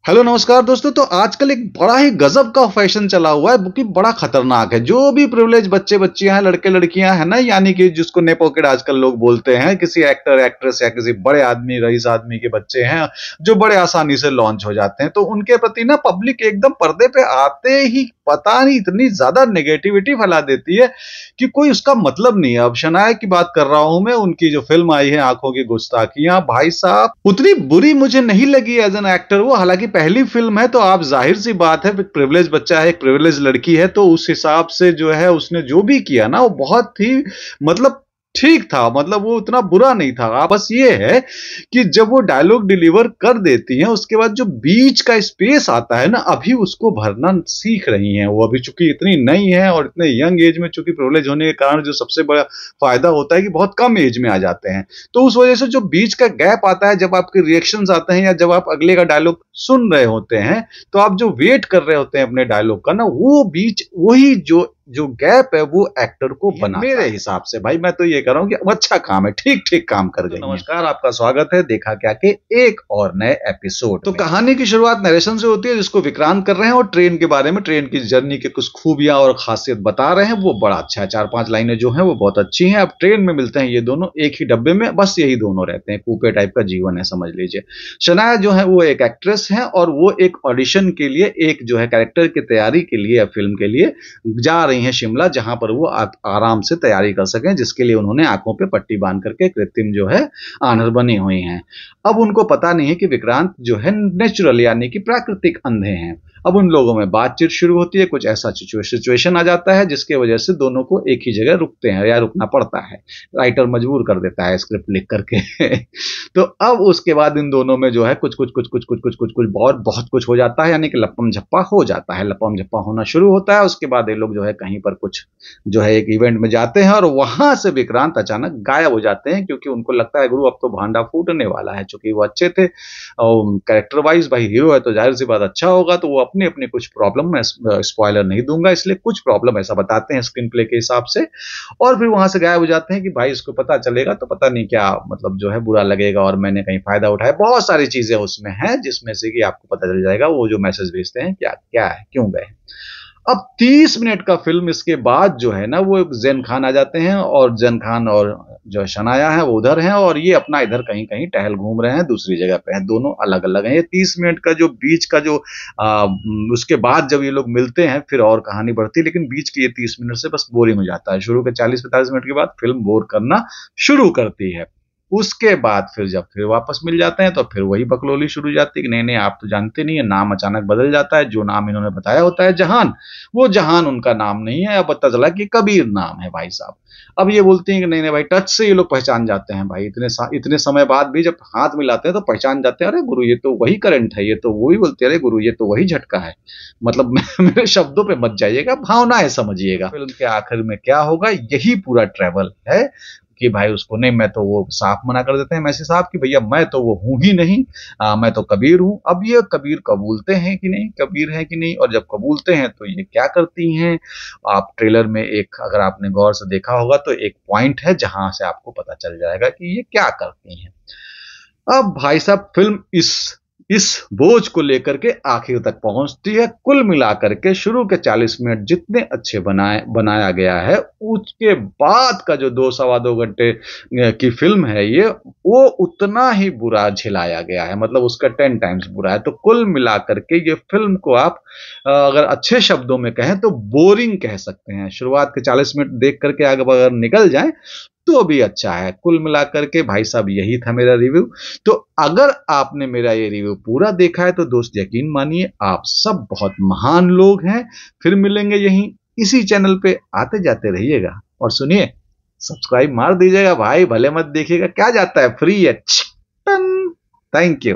Hello नमस्कार दोस्तों। तो आजकल एक बड़ा ही गजब का फैशन चला हुआ है कि बड़ा खतरनाक है। जो भी प्रिविलेज बच्चे बच्चियां हैं, लड़के लड़कियां हैं ना, यानी कि जिसको ने पॉकेट आजकल लोग बोलते हैं, किसी एक्टर एक्ट्रेस या किसी बड़े आदमी रईस आदमी के बच्चे हैं जो बड़े आसानी से लॉन्च हो जाते हैं, तो उनके प्रति ना पब्लिक एकदम पर्दे पे आते ही पता नहीं इतनी ज्यादा नेगेटिविटी फैला देती है कि कोई उसका मतलब नहीं है। अब शनाया की बात कर रहा हूं मैं, उनकी जो फिल्म आई है आंखों की गुस्ताखियां, भाई साहब उतनी बुरी मुझे नहीं लगी एज एन एक्टर वो। हालांकि पहली फिल्म है तो आप जाहिर सी बात है, एक प्रिविलेज बच्चा है, एक प्रिविलेज लड़की है, तो उस हिसाब से जो है उसने जो भी किया ना वो बहुत ही मतलब ठीक था। मतलब वो उतना बुरा नहीं था। बस ये है कि जब वो डायलॉग डिलीवर कर देती हैं, उसके बाद जो बीच का स्पेस आता है ना, अभी उसको भरना सीख रही हैं वो। अभी चूंकि इतनी नई है और इतने यंग एज में, चूंकि प्रिविलेज होने के कारण जो सबसे बड़ा फायदा होता है कि बहुत कम एज में आ जाते हैं, तो उस वजह से जो बीच का गैप आता है, जब आपके रिएक्शंस आते हैं या जब आप अगले का डायलॉग सुन रहे होते हैं, तो आप जो वेट कर रहे होते हैं अपने डायलॉग का ना, वो बीच वही जो जो गैप है वो एक्टर को बना। मेरे हिसाब से भाई मैं तो ये कर रहा हूं कि अच्छा काम है, ठीक ठीक काम कर गई। तो नमस्कार, आपका स्वागत है देखा क्या के एक और नए एपिसोड। तो कहानी की शुरुआत नरेशन से होती है, जिसको विक्रांत कर रहे हैं और ट्रेन के बारे में, ट्रेन की जर्नी के कुछ खूबियां और खासियत बता रहे हैं। वो बड़ा अच्छा है, 4-5 लाइनें जो हैं वो बहुत अच्छी हैं। अब ट्रेन में मिलते हैं ये दोनों एक ही डब्बे में, बस यही दोनों रहते हैं, कूपे टाइप का जीवन है समझ लीजिए। शनाया जो है वो एक एक्ट्रेस है और वो एक ऑडिशन के लिए, एक जो है कैरेक्टर की तैयारी के लिए या फिल्म के लिए जा रही हैं शिमला, जहां पर वो आराम से तैयारी कर सकें, जिसके लिए उन्होंने आंखों पे पट्टी बांध करके कृत्रिम जो है आनर बनी हुई हैं। अब उनको पता नहीं है कि विक्रांत जो है नेचुरल यानी कि प्राकृतिक अंधे हैं। अब उन लोगों में बातचीत शुरू होती है, कुछ ऐसा सिचुएशन आ जाता है जिसके वजह से दोनों को एक ही जगह रुकते हैं या रुकना पड़ता है। राइटर मजबूर कर देता है स्क्रिप्ट लिख करके तो अब उसके बाद इन दोनों में जो है कुछ कुछ कुछ कुछ कुछ कुछ कुछ कुछ बहुत कुछ हो जाता है, यानी कि लपम झप्पा हो जाता है, लपम झप्पा होना शुरू होता है। उसके बाद ये लोग जो है कहीं पर कुछ जो है एक इवेंट में जाते हैं और वहां से विक्रांत अचानक गायब हो जाते हैं, क्योंकि उनको लगता है गुरु अब तो भांडा फूटने वाला है। चूंकि वो अच्छे थे और कैरेक्टर वाइज भाई हीरो है तो जाहिर सी बात अच्छा होगा, तो वो अपने अपने कुछ प्रॉब्लम, मैं स्पॉइलर नहीं दूंगा इसलिए, कुछ प्रॉब्लम ऐसा बताते हैं स्क्रीन प्ले के हिसाब से, और फिर वहां से गायब हो जाते हैं कि भाई इसको पता चलेगा तो पता नहीं क्या मतलब जो है बुरा लगेगा और मैंने कहीं फायदा उठाया। बहुत सारी चीजें उसमें हैं जिसमें से कि आपको पता चल जाएगा वो जो मैसेज भेजते हैं क्या क्या है, क्यों गए। अब 30 मिनट का फिल्म इसके बाद जो है ना, वो जैन खान आ जाते हैं और जैन खान और जो शनाया है वो उधर हैं और ये अपना इधर कहीं कहीं टहल घूम रहे हैं, दूसरी जगह पे हैं, दोनों अलग अलग हैं। ये 30 मिनट का जो बीच का जो उसके बाद जब ये लोग मिलते हैं फिर और कहानी बढ़ती है, लेकिन बीच के ये 30 मिनट से बस बोरिंग हो जाता है। शुरू के 40-45 मिनट के बाद फिल्म बोर करना शुरू करती है। उसके बाद फिर जब फिर वापस मिल जाते हैं तो फिर वही बकलोली शुरू हो जाती है कि नहीं नहीं आप तो जानते नहीं है, नाम अचानक बदल जाता है। जो नाम इन्होंने बताया होता है जहान, वो जहान उनका नाम नहीं है। अब पता चला कि कबीर नाम है भाई साहब। अब ये बोलते हैं कि नहीं नहीं भाई, टच से ये लोग पहचान जाते हैं भाई, इतने समय बाद भी जब हाथ मिलाते हैं तो पहचान जाते हैं, अरे गुरु ये तो वही करंट है, ये तो वही बोलते हैं, अरे गुरु ये तो वही झटका है। मतलब मेरे शब्दों पे मत जाइएगा, भावनाएं समझिएगा। फिल्म के आखिर में क्या होगा, यही पूरा ट्रेवल है कि भाई उसको नहीं, मैं तो वो साफ मना कर देते हैं मैसी साहब कि भैया मैं तो वो हूं ही नहीं, मैं तो कबीर हूं। अब ये कबीर कबूलते हैं कि नहीं, कबीर है कि नहीं, और जब कबूलते हैं तो ये क्या करती हैं। आप ट्रेलर में एक अगर आपने गौर से देखा होगा तो एक पॉइंट है जहां से आपको पता चल जाएगा कि ये क्या करती हैं। अब भाई साहब फिल्म इस बोझ को लेकर के आखिर तक पहुंचती है। कुल मिलाकर के शुरू के 40 मिनट जितने अच्छे बनाया गया है, उसके बाद का जो 2-2.25 घंटे की फिल्म है ये, वो उतना ही बुरा झेलाया गया है, मतलब उसका 10 टाइम्स बुरा है। तो कुल मिलाकर के ये फिल्म को आप अगर अच्छे शब्दों में कहें तो बोरिंग कह सकते हैं। शुरुआत के 40 मिनट देख करके आगे अगर निकल जाए तो भी अच्छा है। कुल मिलाकर के भाई साहब यही था मेरा रिव्यू। तो अगर आपने मेरा ये रिव्यू पूरा देखा है तो दोस्त यकीन मानिए आप सब बहुत महान लोग हैं। फिर मिलेंगे यहीं इसी चैनल पे, आते जाते रहिएगा और सुनिए सब्सक्राइब मार दीजिएगा भाई, भले मत देखिएगा, क्या जाता है, फ्री है। Thank you.